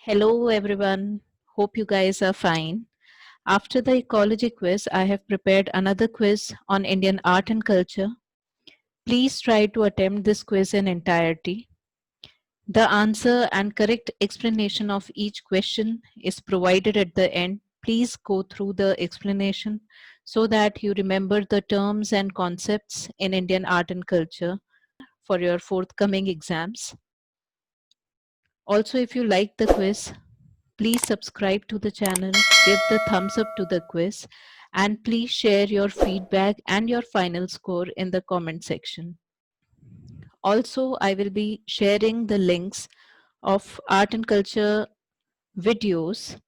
Hello, everyone. Hope you guys are fine. After the ecology quiz, I have prepared another quiz on Indian art and culture. Please try to attempt this quiz in entirety. The answer and correct explanation of each question is provided at the end. Please go through the explanation so that you remember the terms and concepts in Indian art and culture for your forthcoming exams. Also, if you like the quiz, please subscribe to the channel, give the thumbs up to the quiz, and please share your feedback and your final score in the comment section. Also, I will be sharing the links of art and culture videos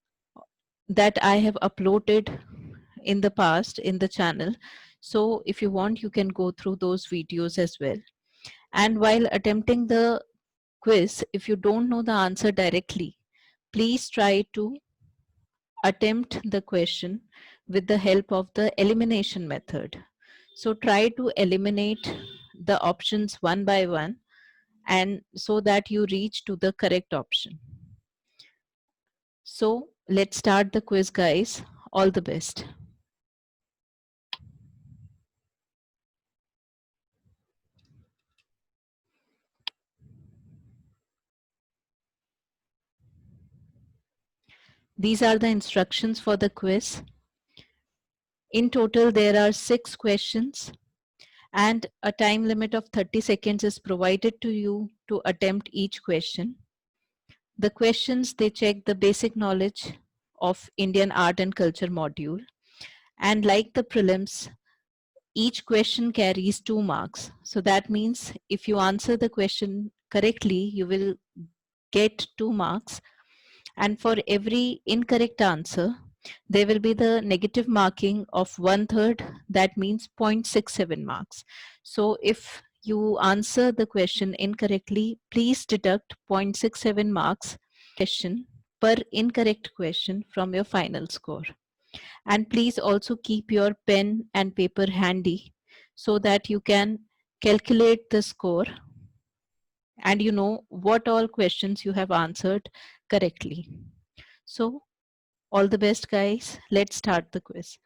that I have uploaded in the past in the channel. So, if you want, you can go through those videos as well. And while attempting the quiz, if you don't know the answer directly, please try to attempt the question with the help of the elimination method. So try to eliminate the options one by one and so that you reach to the correct option. So let's start the quiz, guys. All the best. These are the instructions for the quiz. In total, there are 6 questions and a time limit of 30 seconds is provided to you to attempt each question. The questions, they check the basic knowledge of Indian art and culture module. And like the prelims, each question carries 2 marks. So that means if you answer the question correctly, you will get 2 marks. And for every incorrect answer, there will be the negative marking of 1/3. That means 0.67 marks. So if you answer the question incorrectly, please deduct 0.67 marks question per incorrect question from your final score. And please also keep your pen and paper handy so that you can calculate the score and you know what all questions you have answered correctly. So, all the best, guys. Let's start the quiz.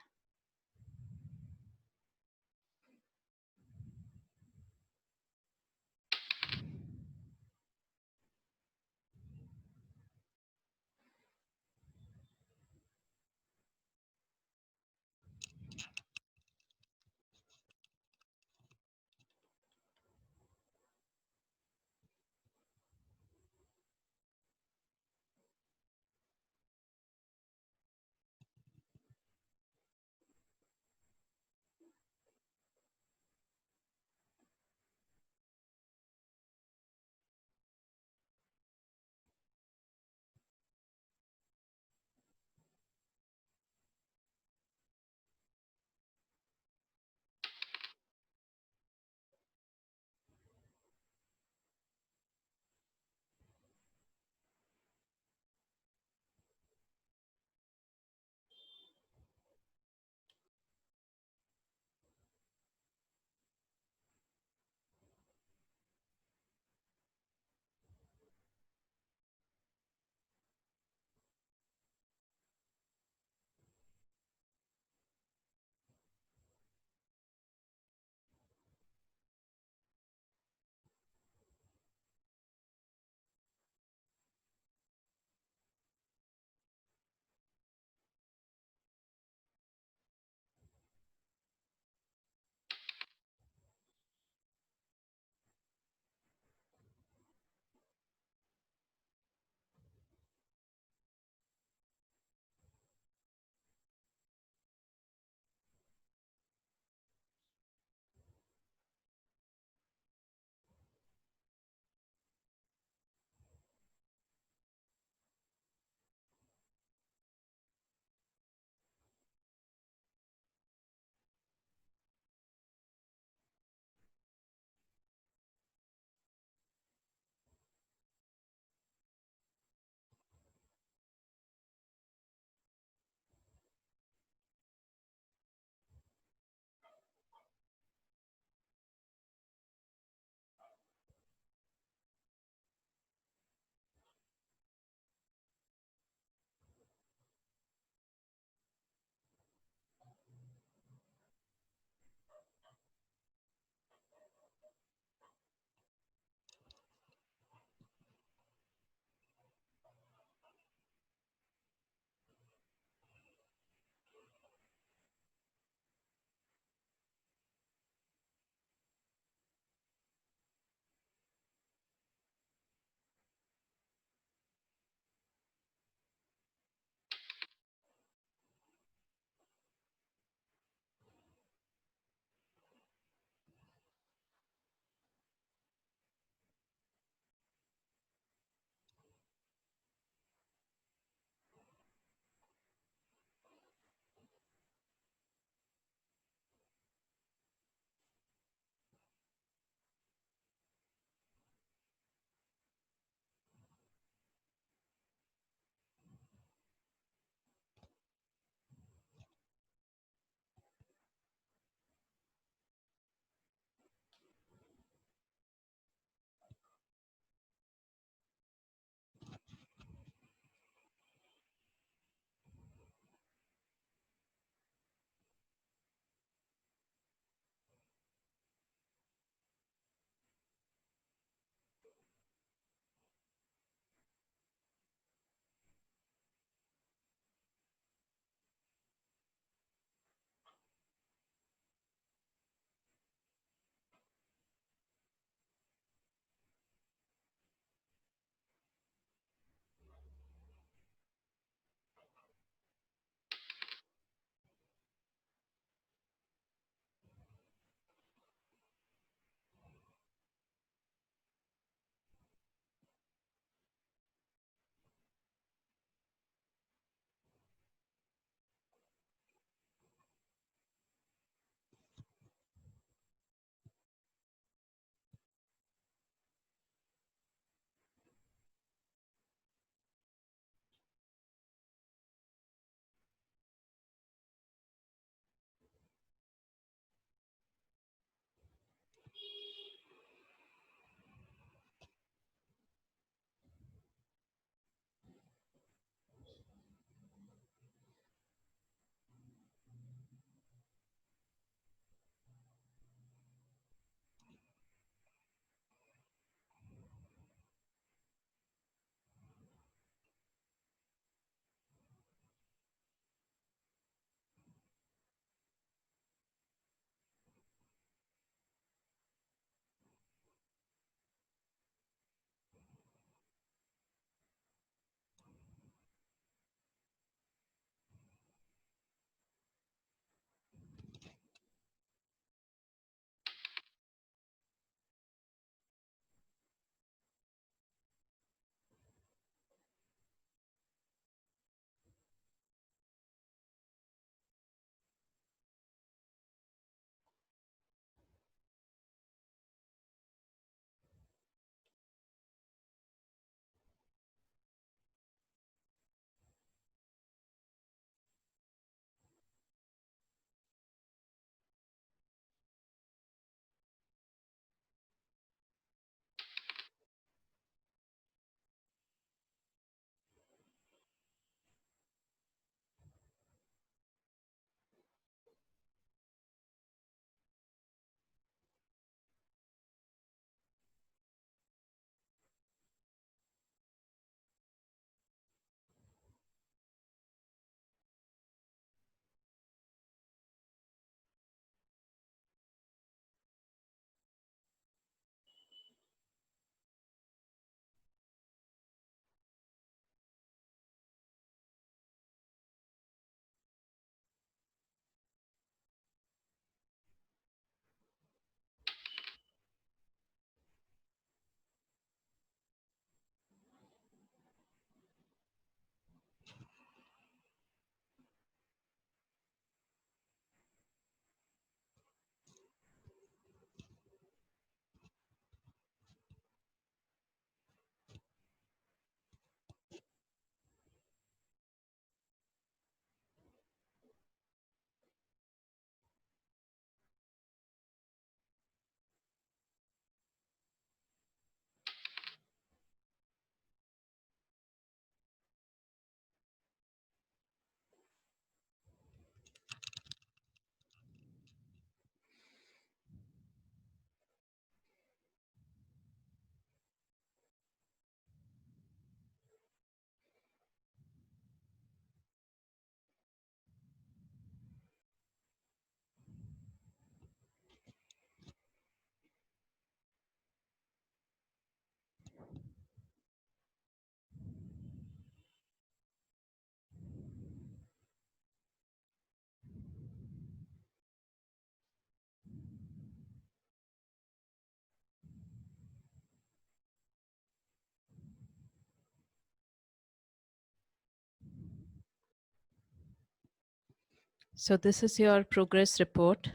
So this is your progress report.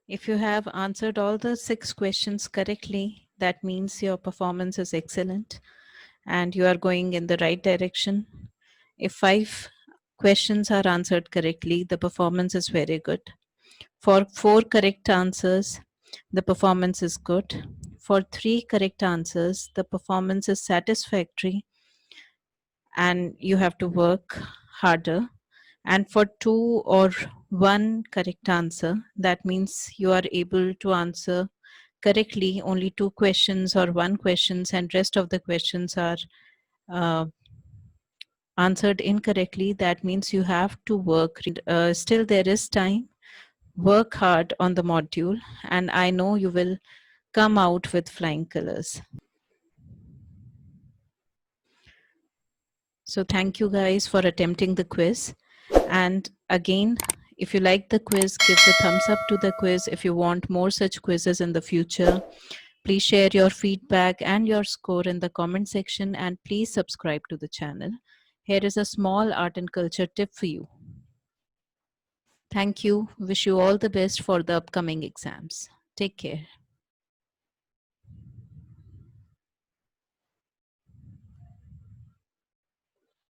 If you have answered all the 6 questions correctly, that means your performance is excellent and you are going in the right direction. If 5 questions are answered correctly, the performance is very good. For 4 correct answers, the performance is good. For 3 correct answers, the performance is satisfactory and you have to work harder. And for 2 or 1 correct answer, that means you are able to answer correctly only 2 questions or 1 questions, and rest of the questions are uh, answered incorrectly. That means you have to work. Still, there is time. Work hard on the module, and I know you will come out with flying colors. So thank you guys for attempting the quiz. And again, if you like the quiz, give the thumbs up to the quiz. If you want more such quizzes in the future, please share your feedback and your score in the comment section, and please subscribe to the channel. Here is a small art and culture tip for you. Thank you. Wish you all the best for the upcoming exams. Take care.